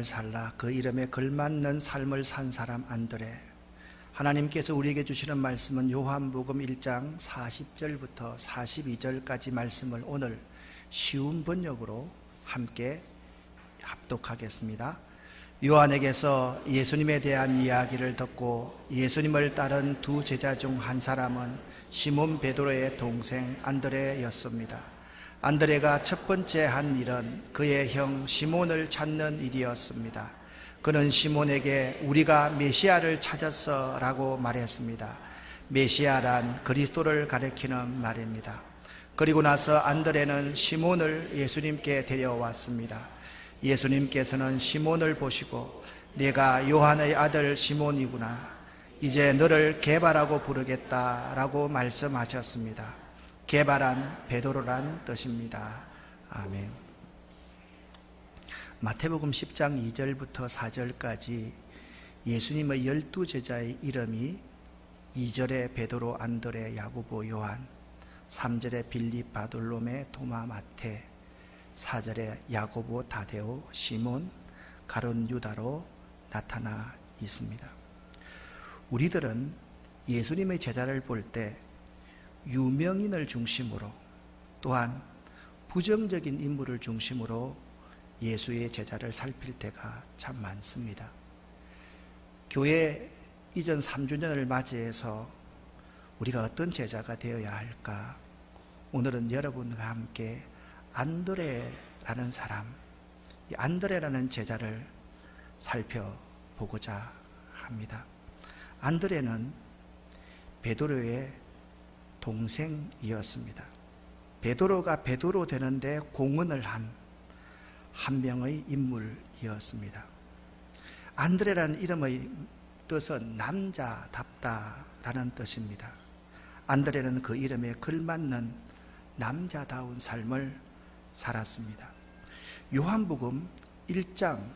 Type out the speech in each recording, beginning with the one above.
살라 그 이름에 걸맞는 삶을 산 사람 안드레. 하나님께서 우리에게 주시는 말씀은 요한복음 1장 40절부터 42절까지 말씀을 오늘 쉬운 번역으로 함께 합독하겠습니다. 요한에게서 예수님에 대한 이야기를 듣고 예수님을 따른 두 제자 중 한 사람은 시몬 베드로의 동생 안드레였습니다. 안드레가 첫 번째 한 일은 그의 형 시몬을 찾는 일이었습니다. 그는 시몬에게 우리가 메시아를 찾았어 라고 말했습니다. 메시아란 그리스도를 가리키는 말입니다. 그리고 나서 안드레는 시몬을 예수님께 데려왔습니다. 예수님께서는 시몬을 보시고 내가 요한의 아들 시몬이구나, 이제 너를 게바라고 부르겠다라고 말씀하셨습니다. 게바란 베드로란 뜻입니다. 아멘. 마태복음 10장 2절부터 4절까지 예수님의 12제자의 이름이 2절에 베드로, 안드레, 야고보, 요한, 3절에 빌립, 바돌로메, 토마, 마태, 4절에 야고보, 다데오, 시몬, 가룟, 유다로 나타나 있습니다. 우리들은 예수님의 제자를 볼 때 유명인을 중심으로 또한 부정적인 인물을 중심으로 예수의 제자를 살필 때가 참 많습니다. 교회 이전 3주년을 맞이해서 우리가 어떤 제자가 되어야 할까? 오늘은 여러분과 함께 안드레라는 사람, 이 안드레라는 제자를 살펴보고자 합니다. 안드레는 베드로의 동생이었습니다. 베드로가 베드로 되는데 공헌을 한 명의 인물이었습니다. 안드레라는 이름의 뜻은 남자답다라는 뜻입니다. 안드레는 그 이름에 걸맞는 남자다운 삶을 살았습니다. 요한복음 1장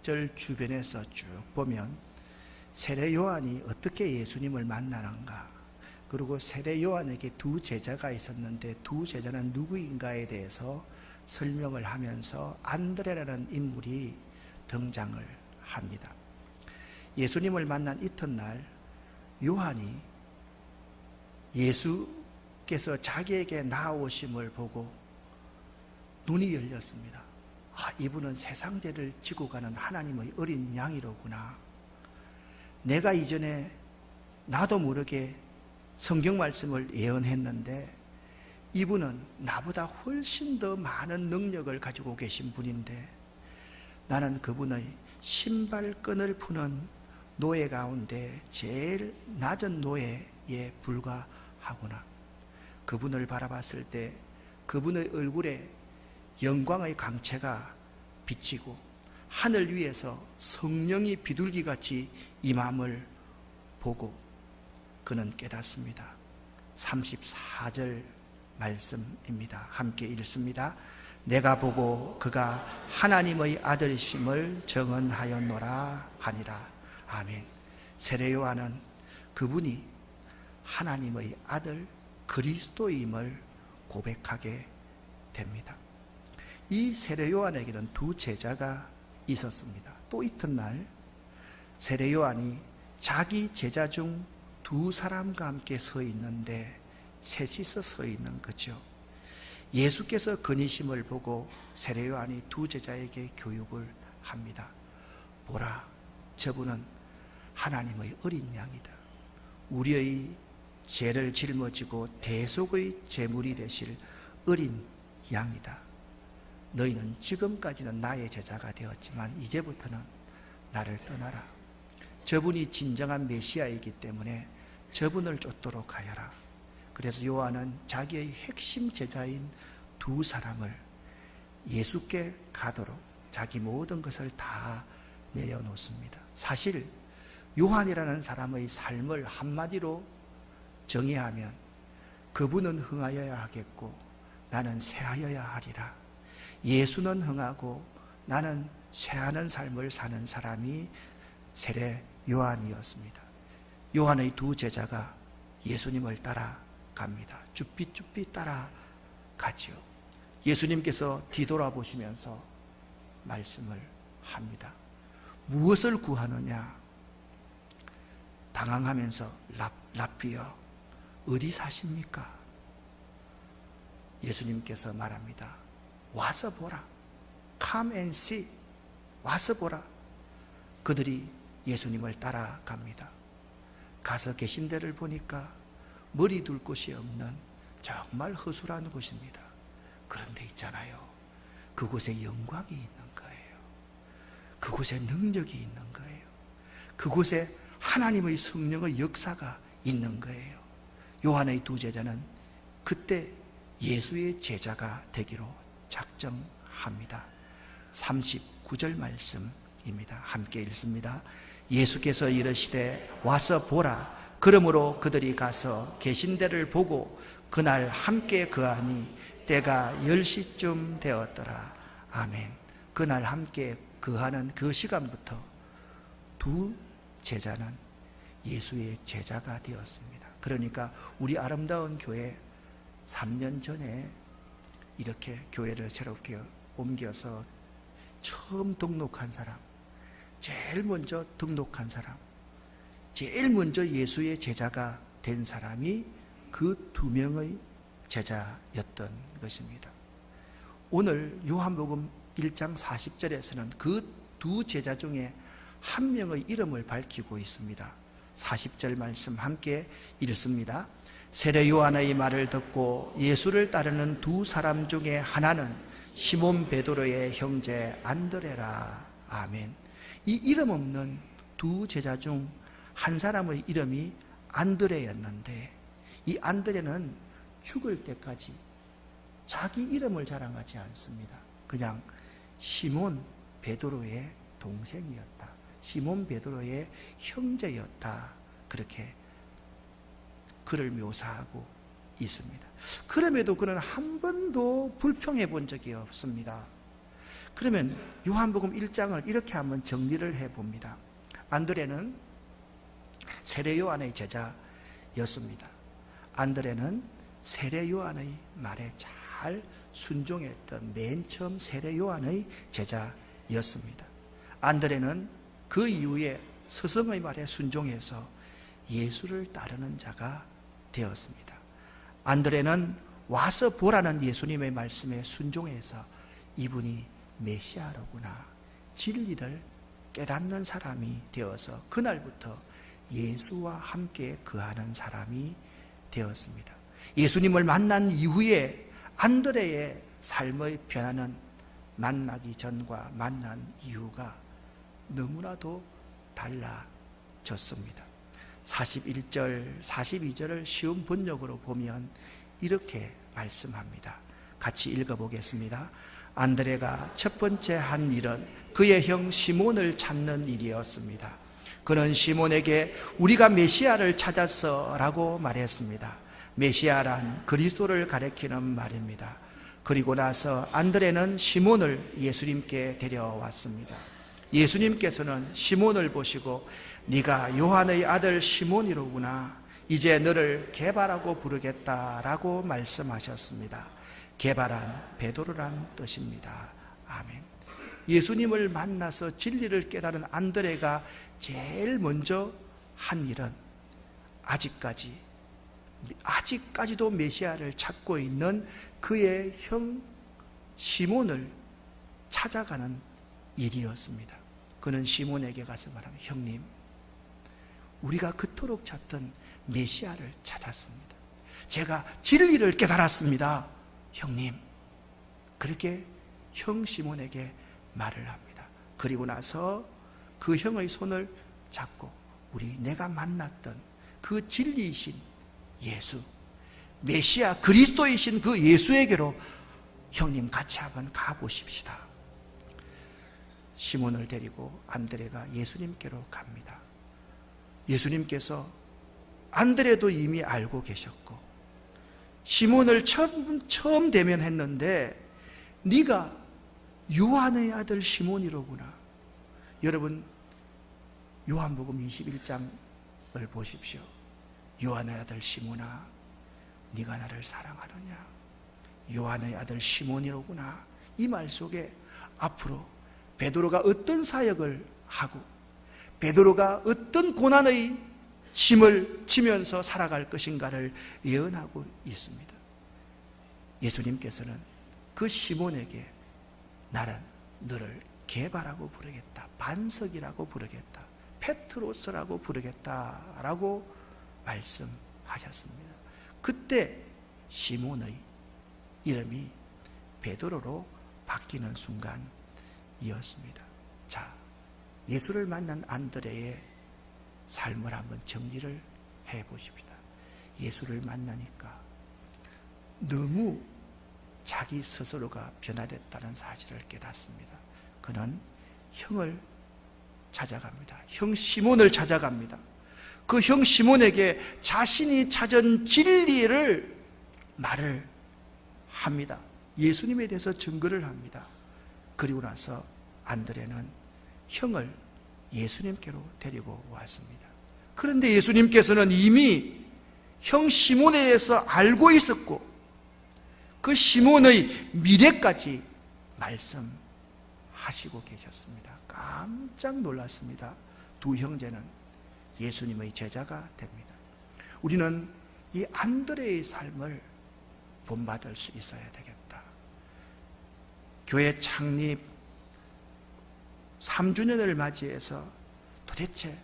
30절 주변에서 쭉 보면 세례 요한이 어떻게 예수님을 만나는가, 그리고 세례 요한에게 두 제자가 있었는데 두 제자는 누구인가에 대해서 설명을 하면서 안드레라는 인물이 등장을 합니다. 예수님을 만난 이튿날 요한이 예수께서 자기에게 나오심을 보고 눈이 열렸습니다. 이분은 세상 죄를 지고 가는 하나님의 어린 양이로구나. 내가 이전에 나도 모르게 성경 말씀을 예언했는데 이분은 나보다 훨씬 더 많은 능력을 가지고 계신 분인데 나는 그분의 신발끈을 푸는 노예 가운데 제일 낮은 노예에 불과하구나. 그분을 바라봤을 때 그분의 얼굴에 영광의 강체가 비치고 하늘 위에서 성령이 비둘기같이 임함을 보고 그는 깨닫습니다. 34절 말씀입니다. 함께 읽습니다. 내가 보고 그가 하나님의 아들이심을 증언하였노라 하니라. 아멘. 세례 요한은 그분이 하나님의 아들 그리스도임을 고백하게 됩니다. 이 세례 요한에게는 두 제자가 있었습니다. 또 이튿날 세례 요한이 자기 제자 중 두 사람과 함께 서 있는데 셋이서 서 있는 거죠. 예수께서 그니심을 보고 세례 요한이 두 제자에게 교육을 합니다. 보라, 저분은 하나님의 어린 양이다. 우리의 죄를 짊어지고 대속의 제물이 되실 어린 양이다. 너희는 지금까지는 나의 제자가 되었지만 이제부터는 나를 떠나라. 저분이 진정한 메시아이기 때문에 저분을 쫓도록 하여라. 그래서 요한은 자기의 핵심 제자인 두 사람을 예수께 가도록 자기 모든 것을 다 내려놓습니다. 사실 요한이라는 사람의 삶을 한마디로 정의하면 그분은 흥하여야 하겠고 나는 쇠하여야 하리라. 예수는 흥하고 나는 쇠하는 삶을 사는 사람이 세례 요한이었습니다. 요한의 두 제자가 예수님을 따라갑니다. 쭈삐쭈삐 따라가지요. 예수님께서 뒤돌아보시면서 말씀을 합니다. 무엇을 구하느냐? 당황하면서 랍비여 어디 사십니까? 예수님께서 말합니다. 와서 보라. Come and see. 와서 보라. 그들이 예수님을 따라갑니다. 가서 계신 데를 보니까 머리 둘 곳이 없는 정말 허술한 곳입니다. 그런데 있잖아요, 그곳에 영광이 있는 거예요. 그곳에 능력이 있는 거예요. 그곳에 하나님의 성령의 역사가 있는 거예요. 요한의 두 제자는 그때 예수의 제자가 되기로 작정합니다. 39절 말씀입니다. 함께 읽습니다. 예수께서 이르시되 와서 보라. 그러므로 그들이 가서 계신 데를 보고 그날 함께 거하니 때가 10시쯤 되었더라. 아멘. 그날 함께 거하는 그 시간부터 두 제자는 예수의 제자가 되었습니다. 그러니까 우리 아름다운 교회 3년 전에 이렇게 교회를 새롭게 옮겨서 처음 등록한 사람, 제일 먼저 등록한 사람, 제일 먼저 예수의 제자가 된 사람이 그 2명의 제자였던 것입니다. 오늘 요한복음 1장 40절에서는 그 두 제자 중에 한 명의 이름을 밝히고 있습니다. 40절 말씀 함께 읽습니다. 세례 요한의 말을 듣고 예수를 따르는 두 사람 중에 하나는 시몬 베드로의 형제 안드레라. 아멘. 이 이름 없는 두 제자 중 한 사람의 이름이 안드레였는데, 이 안드레는 죽을 때까지 자기 이름을 자랑하지 않습니다. 그냥 시몬 베드로의 동생이었다, 시몬 베드로의 형제였다, 그렇게 그를 묘사하고 있습니다. 그럼에도 그는 한 번도 불평해 본 적이 없습니다. 그러면 요한복음 1장을 이렇게 한번 정리를 해봅니다. 안드레는 세례 요한의 제자였습니다. 안드레는 세례 요한의 말에 잘 순종했던 맨 처음 세례 요한의 제자였습니다. 안드레는 그 이후에 스승의 말에 순종해서 예수를 따르는 자가 되었습니다. 안드레는 와서 보라는 예수님의 말씀에 순종해서 이분이 메시아로구나, 진리를 깨닫는 사람이 되어서 그날부터 예수와 함께 거하는 사람이 되었습니다. 예수님을 만난 이후에 안드레의 삶의 변화는 만나기 전과 만난 이후가 너무나도 달라졌습니다. 41절, 42절을 쉬운 번역으로 보면 이렇게 말씀합니다. 같이 읽어보겠습니다. 안드레가 첫 번째 한 일은 그의 형 시몬을 찾는 일이었습니다. 그는 시몬에게 우리가 메시아를 찾았어 라고 말했습니다. 메시아란 그리스도를 가리키는 말입니다. 그리고 나서 안드레는 시몬을 예수님께 데려왔습니다. 예수님께서는 시몬을 보시고 네가 요한의 아들 시몬이로구나, 이제 너를 게바라고 부르겠다라고 말씀하셨습니다. 게바란 베드로란 뜻입니다. 아멘. 예수님을 만나서 진리를 깨달은 안드레가 제일 먼저 한 일은 아직까지도 메시아를 찾고 있는 그의 형 시몬을 찾아가는 일이었습니다. 그는 시몬에게 가서 말합니다. 형님, 우리가 그토록 찾던 메시아를 찾았습니다. 제가 진리를 깨달았습니다. 형님. 그렇게 형 시몬에게 말을 합니다. 그리고 나서 그 형의 손을 잡고 내가 만났던 그 진리이신 예수, 메시아 그리스도이신 그 예수에게로 형님 같이 한번 가보십시다. 시몬을 데리고 안드레가 예수님께로 갑니다. 예수님께서 안드레도 이미 알고 계셨고 시몬을 처음 대면했는데 네가 요한의 아들 시몬이로구나. 여러분, 요한복음 21장을 보십시오. 요한의 아들 시몬아, 네가 나를 사랑하느냐? 요한의 아들 시몬이로구나. 이 말 속에 앞으로 베드로가 어떤 사역을 하고 베드로가 어떤 고난의 짐을 지면서 살아갈 것인가를 예언하고 있습니다. 예수님께서는 그 시몬에게 나는 너를 게바라고 부르겠다, 반석이라고 부르겠다, 페트로스라고 부르겠다라고 말씀하셨습니다. 그때 시몬의 이름이 베드로로 바뀌는 순간이었습니다. 자, 예수를 만난 안드레의 삶을 한번 정리를 해보십시다. 예수를 만나니까 너무 자기 스스로가 변화됐다는 사실을 깨닫습니다. 그는 형을 찾아갑니다. 형 시몬을 찾아갑니다. 그 형 시몬에게 자신이 찾은 진리를 말을 합니다. 예수님에 대해서 증거를 합니다. 그리고 나서 안드레는 형을 예수님께로 데리고 왔습니다. 그런데 예수님께서는 이미 형 시몬에 대해서 알고 있었고 그 시몬의 미래까지 말씀하시고 계셨습니다. 깜짝 놀랐습니다. 두 형제는 예수님의 제자가 됩니다. 우리는 이 안드레의 삶을 본받을 수 있어야 되겠다. 교회 창립 3주년을 맞이해서 도대체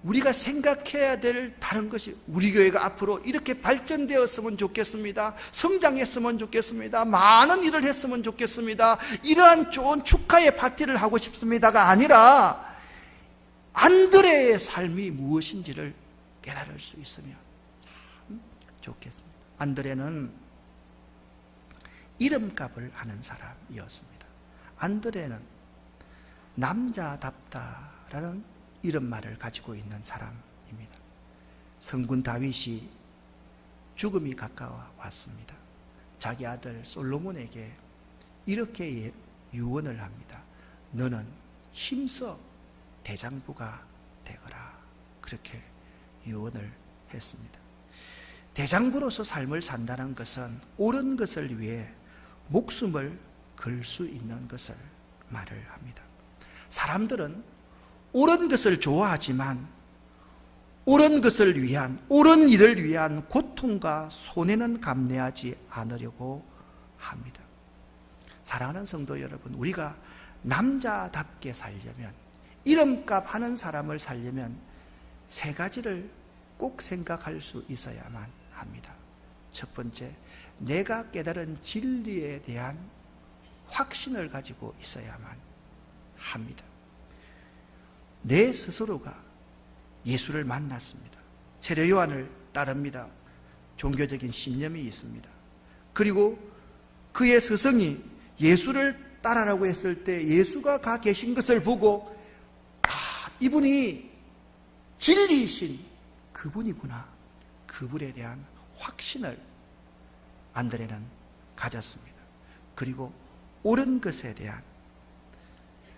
우리가 생각해야 될 다른 것이 우리 교회가 앞으로 이렇게 발전되었으면 좋겠습니다. 성장했으면 좋겠습니다. 많은 일을 했으면 좋겠습니다. 이러한 좋은 축하의 파티를 하고 싶습니다가 아니라 안드레의 삶이 무엇인지를 깨달을 수 있으면 참 좋겠습니다. 안드레는 이름값을 하는 사람이었습니다. 안드레는 남자답다라는 이름말을 가지고 있는 사람입니다. 성군 다윗이 죽음이 가까워 왔습니다. 자기 아들 솔로몬에게 이렇게 유언을 합니다. 너는 힘써 대장부가 되거라. 그렇게 유언을 했습니다. 대장부로서 삶을 산다는 것은 옳은 것을 위해 목숨을 걸 수 있는 것을 말을 합니다. 사람들은 옳은 것을 좋아하지만 옳은 것을 위한, 옳은 일을 위한 고통과 손해는 감내하지 않으려고 합니다. 사랑하는 성도 여러분, 우리가 남자답게 살려면, 이름값 하는 사람을 살려면 세 가지를 꼭 생각할 수 있어야만 합니다. 첫 번째, 내가 깨달은 진리에 대한 확신을 가지고 있어야만 합니다. 내 스스로가 예수를 만났습니다. 세례 요한을 따릅니다. 종교적인 신념이 있습니다. 그리고 그의 스승이 예수를 따라라고 했을 때 예수가 가 계신 것을 보고 이분이 진리이신 그분이구나. 그분에 대한 확신을 안드레는 가졌습니다. 그리고 옳은 것에 대한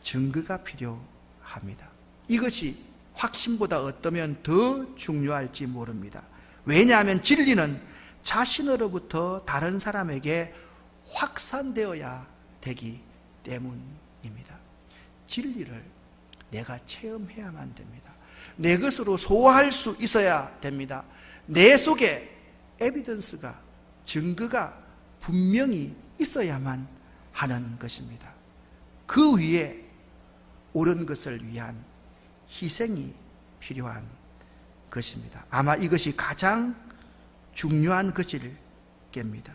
증거가 필요합니다. 이것이 확신보다 어떠면 더 중요할지 모릅니다. 왜냐하면 진리는 자신으로부터 다른 사람에게 확산되어야 되기 때문입니다. 진리를 내가 체험해야만 됩니다. 내 것으로 소화할 수 있어야 됩니다. 내 속에 에비던스가, 증거가 분명히 있어야만 하는 것입니다. 그 위에 옳은 것을 위한 희생이 필요한 것입니다. 아마 이것이 가장 중요한 것일 겁니다.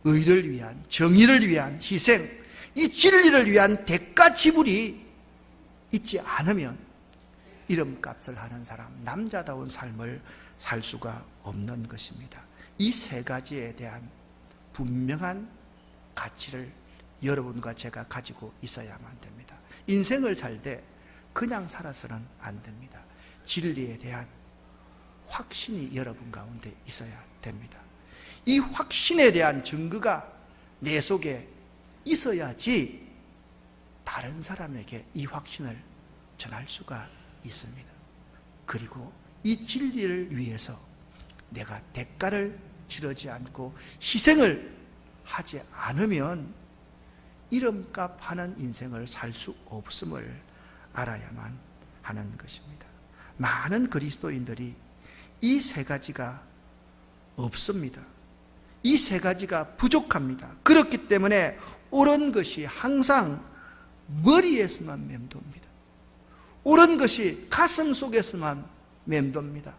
의를 위한, 정의를 위한 희생, 이 진리를 위한 대가 지불이 있지 않으면 이름값을 하는 사람, 남자다운 삶을 살 수가 없는 것입니다. 이 세 가지에 대한 분명한 가치를 여러분과 제가 가지고 있어야만 됩니다. 인생을 살 때 그냥 살아서는 안 됩니다. 진리에 대한 확신이 여러분 가운데 있어야 됩니다. 이 확신에 대한 증거가 내 속에 있어야지 다른 사람에게 이 확신을 전할 수가 있습니다. 그리고 이 진리를 위해서 내가 대가를 치르지 않고 희생을 하지 않으면 이름값 하는 인생을 살 수 없음을 알아야만 하는 것입니다. 많은 그리스도인들이 이 세 가지가 없습니다. 이 세 가지가 부족합니다. 그렇기 때문에 옳은 것이 항상 머리에서만 맴돕니다. 옳은 것이 가슴 속에서만 맴돕니다.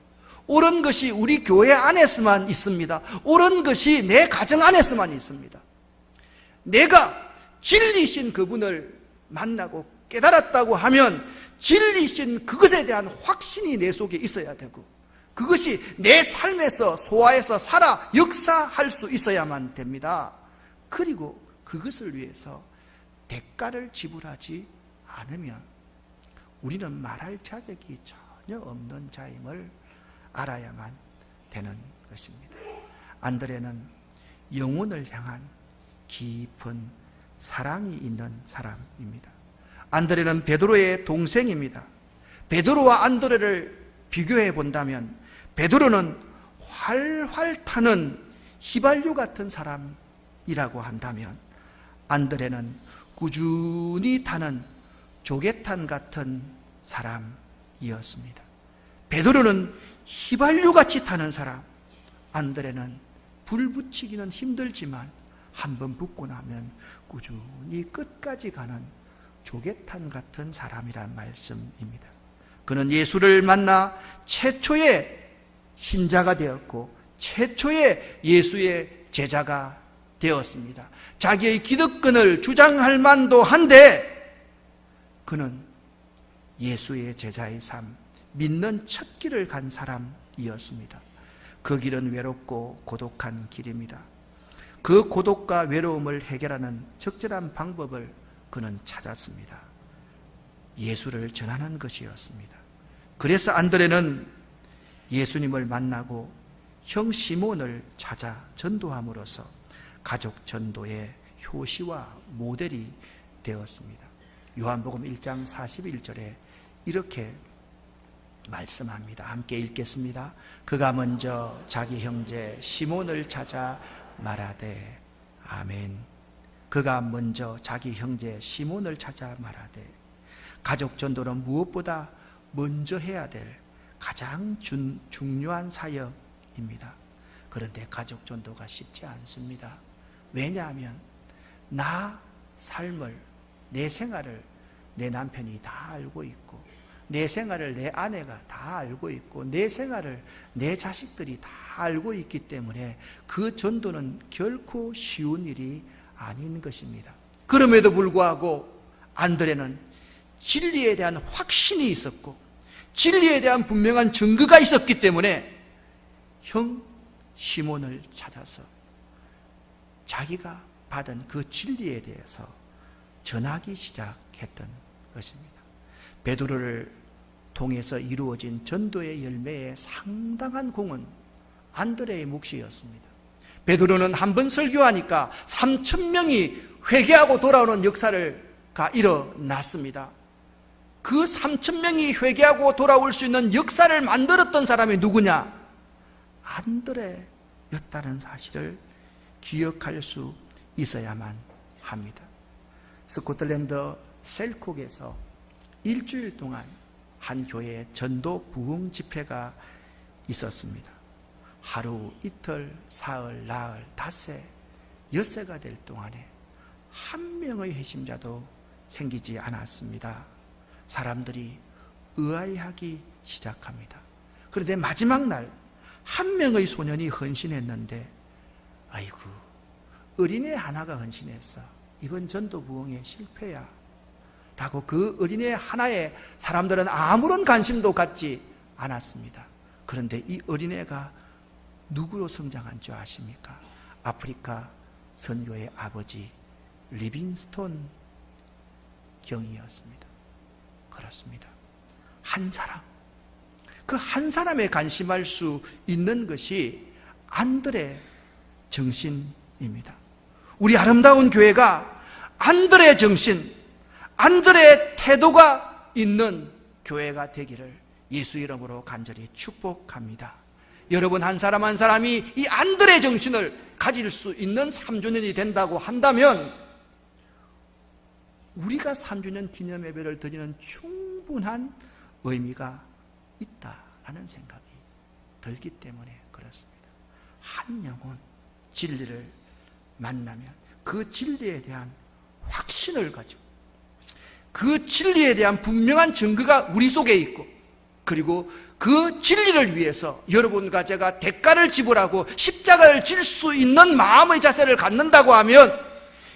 옳은 것이 우리 교회 안에서만 있습니다. 옳은 것이 내 가정 안에서만 있습니다. 내가 진리신 그분을 만나고 깨달았다고 하면 진리신 그것에 대한 확신이 내 속에 있어야 되고, 그것이 내 삶에서 소화해서 살아 역사할 수 있어야만 됩니다. 그리고 그것을 위해서 대가를 지불하지 않으면 우리는 말할 자격이 전혀 없는 자임을 알아야만 되는 것입니다. 안드레는 영혼을 향한 깊은 사랑이 있는 사람입니다. 안드레는 베드로의 동생입니다. 베드로와 안드레를 비교해 본다면 베드로는 활활 타는 휘발유 같은 사람이라고 한다면 안드레는 꾸준히 타는 조개탄 같은 사람이었습니다. 베드로는 휘발유같이 타는 사람, 안드레는 불 붙이기는 힘들지만 한번 붙고 나면 꾸준히 끝까지 가는 조개탄 같은 사람이란 말씀입니다. 그는 예수를 만나 최초의 신자가 되었고 최초의 예수의 제자가 되었습니다. 자기의 기득권을 주장할 만도 한데 그는 예수의 제자의 삶, 믿는 첫 길을 간 사람이었습니다. 그 길은 외롭고 고독한 길입니다. 그 고독과 외로움을 해결하는 적절한 방법을 그는 찾았습니다. 예수를 전하는 것이었습니다. 그래서 안드레는 예수님을 만나고 형 시몬을 찾아 전도함으로써 가족 전도의 효시와 모델이 되었습니다. 요한복음 1장 41절에 이렇게 말씀합니다. 함께 읽겠습니다. 그가 먼저 자기 형제 시몬을 찾아 말하되 아멘. 그가 먼저 자기 형제 시몬을 찾아 말하되, 가족 전도는 무엇보다 먼저 해야 될 가장 중요한 사역입니다. 그런데 가족 전도가 쉽지 않습니다. 왜냐하면 나 삶을, 내 생활을 내 남편이 다 알고 있고, 내 생활을 내 아내가 다 알고 있고, 내 생활을 내 자식들이 다 알고 있기 때문에 그 전도는 결코 쉬운 일이 아닌 것입니다. 그럼에도 불구하고 안드레는 진리에 대한 확신이 있었고 진리에 대한 분명한 증거가 있었기 때문에 형 시몬을 찾아서 자기가 받은 그 진리에 대해서 전하기 시작했던 것입니다. 베드로를 통해서 이루어진 전도의 열매의 상당한 공은 안드레의 몫이었습니다. 베드로는 한 번 설교하니까 3,000명이 회개하고 돌아오는 역사가 일어났습니다. 그 3,000명이 회개하고 돌아올 수 있는 역사를 만들었던 사람이 누구냐? 안드레였다는 사실을 기억할 수 있어야만 합니다. 스코틀랜드 셀콕에서 일주일 동안 한 교회에 전도 부흥 집회가 있었습니다. 하루, 이틀, 사흘, 나흘, 닷새, 엿새가 될 동안에 한 명의 회심자도 생기지 않았습니다. 사람들이 의아해하기 시작합니다. 그런데 마지막 날 한 명의 소년이 헌신했는데, 아이고, 어린애 하나가 헌신했어. 이번 전도 부흥의 실패야. 라고 그 어린애 하나에 사람들은 아무런 관심도 갖지 않았습니다. 그런데 이 어린애가 누구로 성장한 줄 아십니까? 아프리카 선교의 아버지 리빙스톤 경이었습니다. 그렇습니다. 한 사람, 그 한 사람에 관심할 수 있는 것이 안드레 정신입니다. 우리 아름다운 교회가 안드레 정신, 안드레 태도가 있는 교회가 되기를 예수 이름으로 간절히 축복합니다. 여러분 한 사람 한 사람이 이 안드레 정신을 가질 수 있는 3주년이 된다고 한다면 우리가 3주년 기념 예배를 드리는 충분한 의미가 있다라는 생각이 들기 때문에 그렇습니다. 한 영혼 진리를 만나면 그 진리에 대한 확신을 가지고 그 진리에 대한 분명한 증거가 우리 속에 있고, 그리고 그 진리를 위해서 여러분과 제가 대가를 지불하고 십자가를 질 수 있는 마음의 자세를 갖는다고 하면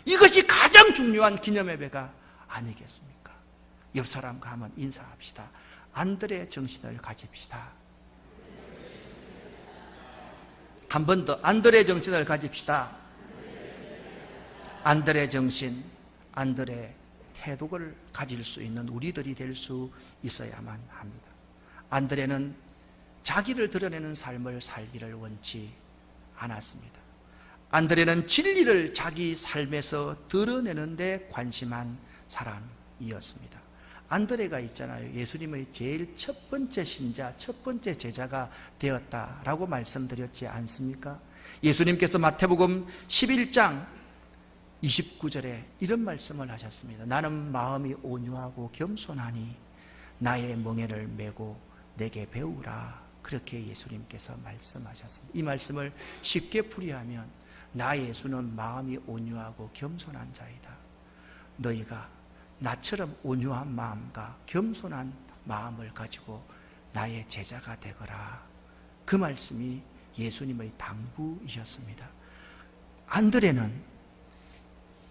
이것이 가장 중요한 기념예배가 아니겠습니까? 옆 사람과 한번 인사합시다. 안드레 정신을 가집시다. 한 번 더, 안드레 정신을 가집시다. 안드레 정신, 안드레 태도를 가질 수 있는 우리들이 될 수 있어야만 합니다. 안드레는 자기를 드러내는 삶을 살기를 원치 않았습니다. 안드레는 진리를 자기 삶에서 드러내는 데 관심한 사람이었습니다. 안드레가 있잖아요. 예수님의 제일 첫 번째 신자, 첫 번째 제자가 되었다라고 말씀드렸지 않습니까? 예수님께서 마태복음 11장 29절에 이런 말씀을 하셨습니다. 나는 마음이 온유하고 겸손하니 나의 멍에를 메고 내게 배우라. 그렇게 예수님께서 말씀하셨습니다. 이 말씀을 쉽게 풀이하면 나 예수는 마음이 온유하고 겸손한 자이다. 너희가 나처럼 온유한 마음과 겸손한 마음을 가지고 나의 제자가 되거라. 그 말씀이 예수님의 당부이셨습니다. 안드레는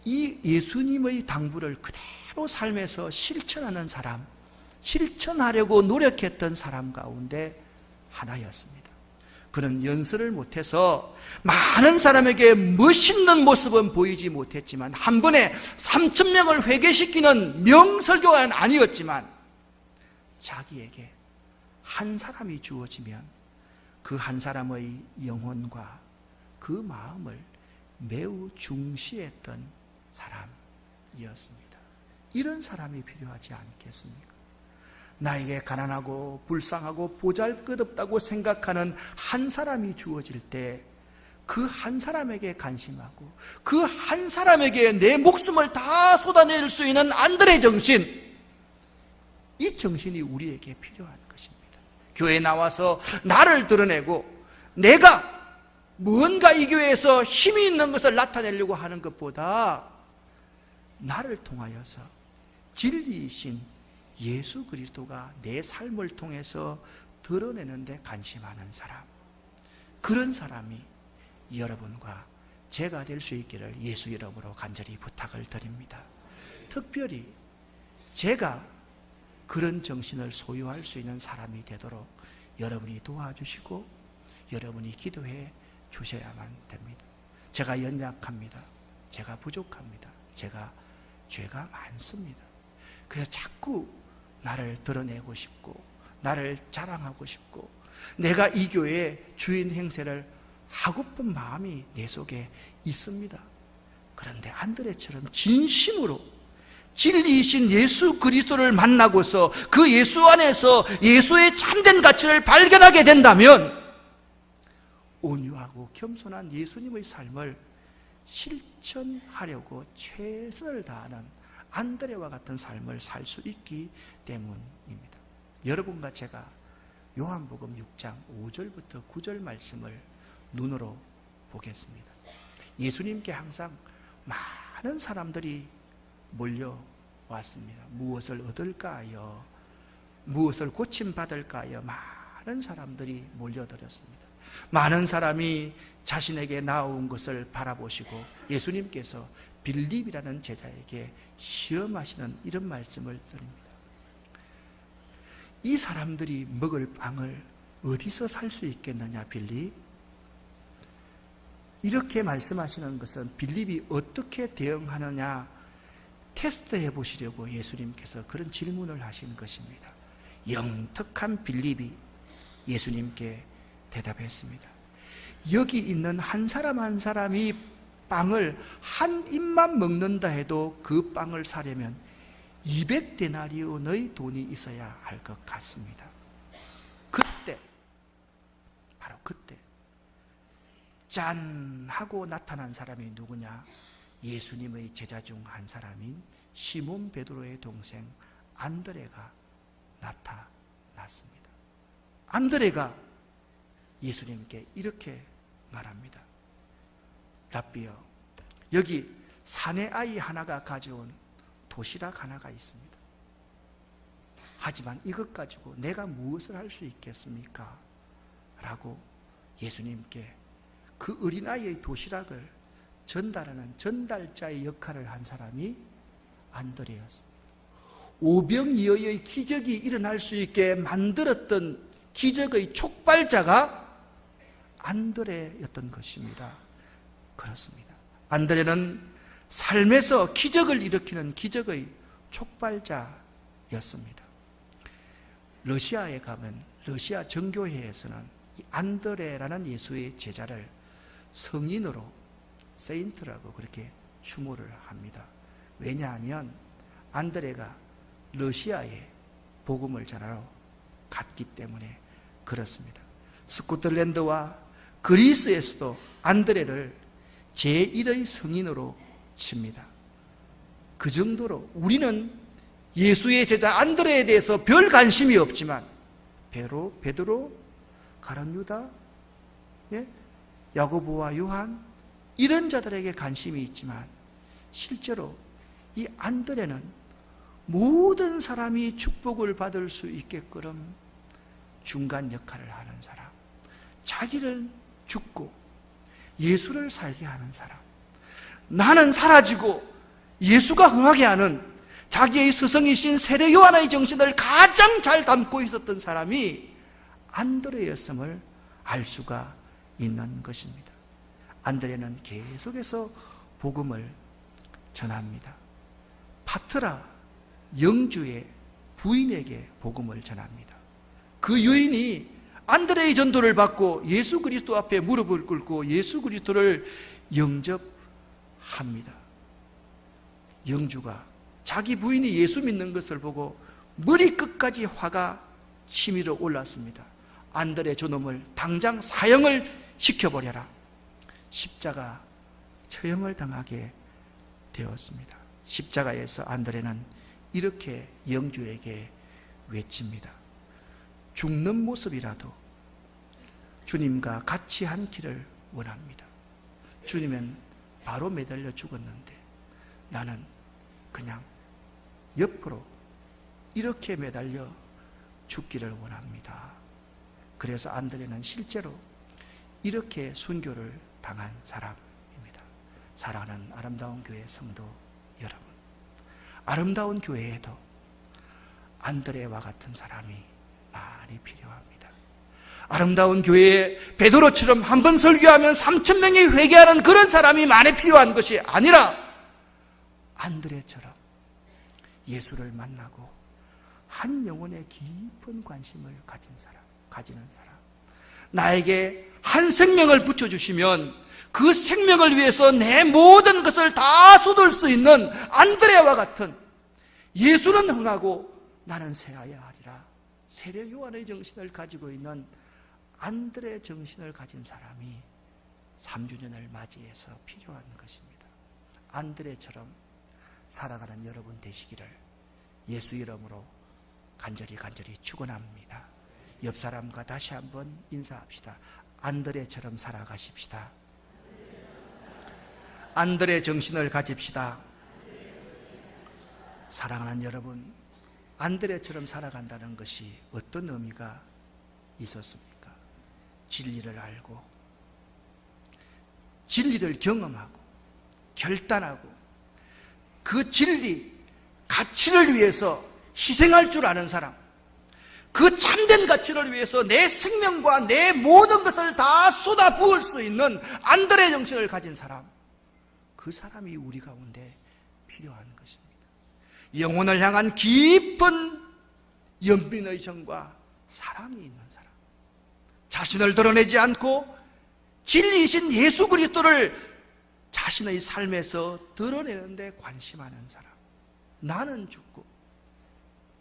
이 예수님의 당부를 그대로 삶에서 실천하는 사람, 실천하려고 노력했던 사람 가운데 하나였습니다. 그는 연설을 못해서 많은 사람에게 멋있는 모습은 보이지 못했지만, 한 번에 3,000명을 회개시키는 명설교가는 아니었지만, 자기에게 한 사람이 주어지면 그 한 사람의 영혼과 그 마음을 매우 중시했던 사람이었습니다. 이런 사람이 필요하지 않겠습니까? 나에게 가난하고 불쌍하고 보잘것없다고 생각하는 한 사람이 주어질 때 그 한 사람에게 관심하고 그 한 사람에게 내 목숨을 다 쏟아낼 수 있는 안드레 정신, 이 정신이 우리에게 필요한 것입니다. 교회에 나와서 나를 드러내고 내가 뭔가 이 교회에서 힘이 있는 것을 나타내려고 하는 것보다 나를 통하여서 진리이신 예수 그리스도가 내 삶을 통해서 드러내는 데 관심하는 사람, 그런 사람이 여러분과 제가 될 수 있기를 예수 이름으로 간절히 부탁을 드립니다. 특별히 제가 그런 정신을 소유할 수 있는 사람이 되도록 여러분이 도와주시고 여러분이 기도해 주셔야만 됩니다. 제가 연약합니다. 제가 부족합니다. 제가 죄가 많습니다. 그래서 자꾸 나를 드러내고 싶고 나를 자랑하고 싶고 내가 이 교회의 주인 행세를 하고픈 마음이 내 속에 있습니다. 그런데 안드레처럼 진심으로 진리이신 예수 그리스도를 만나고서 그 예수 안에서 예수의 참된 가치를 발견하게 된다면 온유하고 겸손한 예수님의 삶을 실천하려고 최선을 다하는 안드레와 같은 삶을 살 수 있기 때문입니다. 여러분과 제가 요한복음 6장 5절부터 9절 말씀을 눈으로 보겠습니다. 예수님께 항상 많은 사람들이 몰려왔습니다. 무엇을 얻을까요? 무엇을 고침받을까요? 많은 사람들이 몰려들었습니다. 많은 사람이 자신에게 나온 것을 바라보시고 예수님께서 빌립이라는 제자에게 시험하시는 이런 말씀을 드립니다. 이 사람들이 먹을 빵을 어디서 살 수 있겠느냐, 빌립? 이렇게 말씀하시는 것은 빌립이 어떻게 대응하느냐 테스트해 보시려고 예수님께서 그런 질문을 하신 것입니다. 영특한 빌립이 예수님께 대답했습니다. 여기 있는 한 사람 한 사람이 빵을 한 입만 먹는다 해도 그 빵을 사려면 200데나리온의 돈이 있어야 할 것 같습니다. 그때, 바로 그때 짠 하고 나타난 사람이 누구냐? 예수님의 제자 중 한 사람인 시몬 베드로의 동생 안드레가 나타났습니다. 안드레가 예수님께 이렇게 말합니다. 랍비여, 여기 사내 아이 하나가 가져온 도시락 하나가 있습니다. 하지만 이것 가지고 내가 무엇을 할 수 있겠습니까? 라고 예수님께 그 어린아이의 도시락을 전달하는 전달자의 역할을 한 사람이 안드레였습니다. 오병이어의 기적이 일어날 수 있게 만들었던 기적의 촉발자가 안드레였던 것입니다. 그렇습니다. 안드레는 삶에서 기적을 일으키는 기적의 촉발자였습니다. 러시아에 가면 러시아 정교회에서는 이 안드레라는 예수의 제자를 성인으로 세인트라고 그렇게 추모를 합니다. 왜냐하면 안드레가 러시아에 복음을 전하러 갔기 때문에 그렇습니다. 스코틀랜드와 그리스에서도 안드레를 제1의 성인으로 칩니다. 그 정도로 우리는 예수의 제자 안드레에 대해서 별 관심이 없지만 베드로, 가룟 유다, 야고보와 요한 이런 자들에게 관심이 있지만 실제로 이 안드레는 모든 사람이 축복을 받을 수 있게끔 중간 역할을 하는 사람, 자기를 죽고 예수를 살게 하는 사람, 나는 사라지고 예수가 흥하게 하는 자기의 스승이신 세례 요한의 정신을 가장 잘 담고 있었던 사람이 안드레였음을 알 수가 있는 것입니다. 안드레는 계속해서 복음을 전합니다. 파트라 영주의 부인에게 복음을 전합니다. 그 여인이 안드레의 전도를 받고 예수 그리스도 앞에 무릎을 꿇고 예수 그리스도를 영접합니다. 영주가 자기 부인이 예수 믿는 것을 보고 머리끝까지 화가 치밀어 올랐습니다. 안드레 저놈을 당장 사형을 시켜버려라. 십자가 처형을 당하게 되었습니다. 십자가에서 안드레는 이렇게 영주에게 외칩니다. 죽는 모습이라도 주님과 같이 한 길을 원합니다. 주님은 바로 매달려 죽었는데 나는 그냥 옆으로 이렇게 매달려 죽기를 원합니다. 그래서 안드레는 실제로 이렇게 순교를 당한 사람입니다. 사랑하는 아름다운 교회 성도 여러분, 아름다운 교회에도 안드레와 같은 사람이 많이 필요합니다. 아름다운 교회에 베드로처럼 한 번 설교하면 3,000명이 회개하는 그런 사람이 많이 필요한 것이 아니라 안드레처럼 예수를 만나고 한 영혼에 깊은 관심을 가지는 사람, 나에게 한 생명을 붙여주시면 그 생명을 위해서 내 모든 것을 다 쏟을 수 있는 안드레와 같은, 예수는 흥하고 나는 새하야 하리라, 세례 요한의 정신을 가지고 있는 안드레 정신을 가진 사람이 3주년을 맞이해서 필요한 것입니다. 안드레처럼 살아가는 여러분 되시기를 예수 이름으로 간절히 축원합니다. 옆 사람과 다시 한번 인사합시다. 안드레처럼 살아가십시다. 안드레 정신을 가집시다. 사랑하는 여러분, 안드레처럼 살아간다는 것이 어떤 의미가 있었습니까? 진리를 알고 진리를 경험하고 결단하고 그 진리, 가치를 위해서 희생할 줄 아는 사람, 그 참된 가치를 위해서 내 생명과 내 모든 것을 다 쏟아부을 수 있는 안드레 정신을 가진 사람, 그 사람이 우리 가운데 필요한 것입니다. 영혼을 향한 깊은 연민의 정과 사랑이 있는 사람, 자신을 드러내지 않고 진리이신 예수 그리스도를 자신의 삶에서 드러내는 데 관심하는 사람, 나는 죽고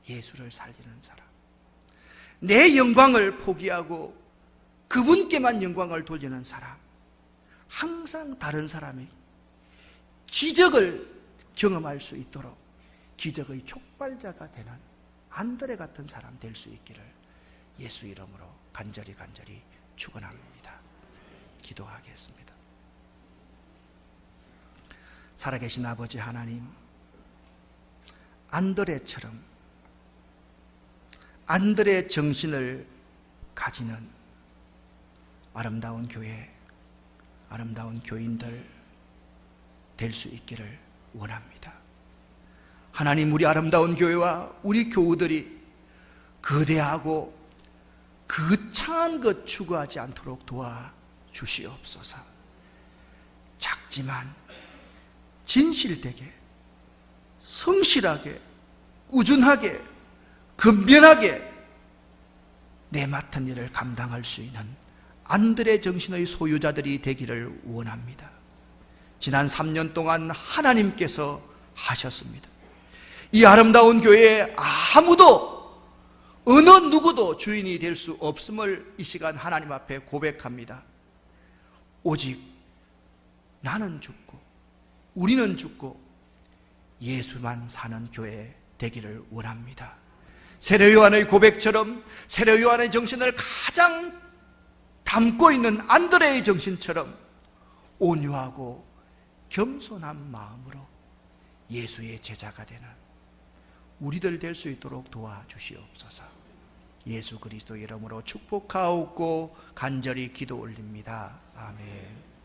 예수를 살리는 사람, 내 영광을 포기하고 그분께만 영광을 돌리는 사람, 항상 다른 사람의 기적을 경험할 수 있도록 기적의 촉발자가 되는 안드레 같은 사람 될 수 있기를 예수 이름으로 간절히 축원합니다. 기도하겠습니다. 살아계신 아버지 하나님, 안드레처럼 안드레 정신을 가지는 아름다운 교회, 아름다운 교인들 될 수 있기를 원합니다. 하나님, 우리 아름다운 교회와 우리 교우들이 거대하고 거창한 것 추구하지 않도록 도와주시옵소서. 작지만 진실되게, 성실하게, 꾸준하게, 근면하게 내 맡은 일을 감당할 수 있는 안드레 정신의 소유자들이 되기를 원합니다. 지난 3년 동안 하나님께서 하셨습니다. 이 아름다운 교회에 아무도, 어느 누구도 주인이 될 수 없음을 이 시간 하나님 앞에 고백합니다. 오직 나는 죽고 우리는 죽고 예수만 사는 교회 되기를 원합니다. 세례 요한의 고백처럼, 세례 요한의 정신을 가장 담고 있는 안드레의 정신처럼 온유하고 겸손한 마음으로 예수의 제자가 되는 우리들 될 수 있도록 도와주시옵소서. 예수 그리스도 이름으로 축복하옵고 간절히 기도 올립니다. 아멘.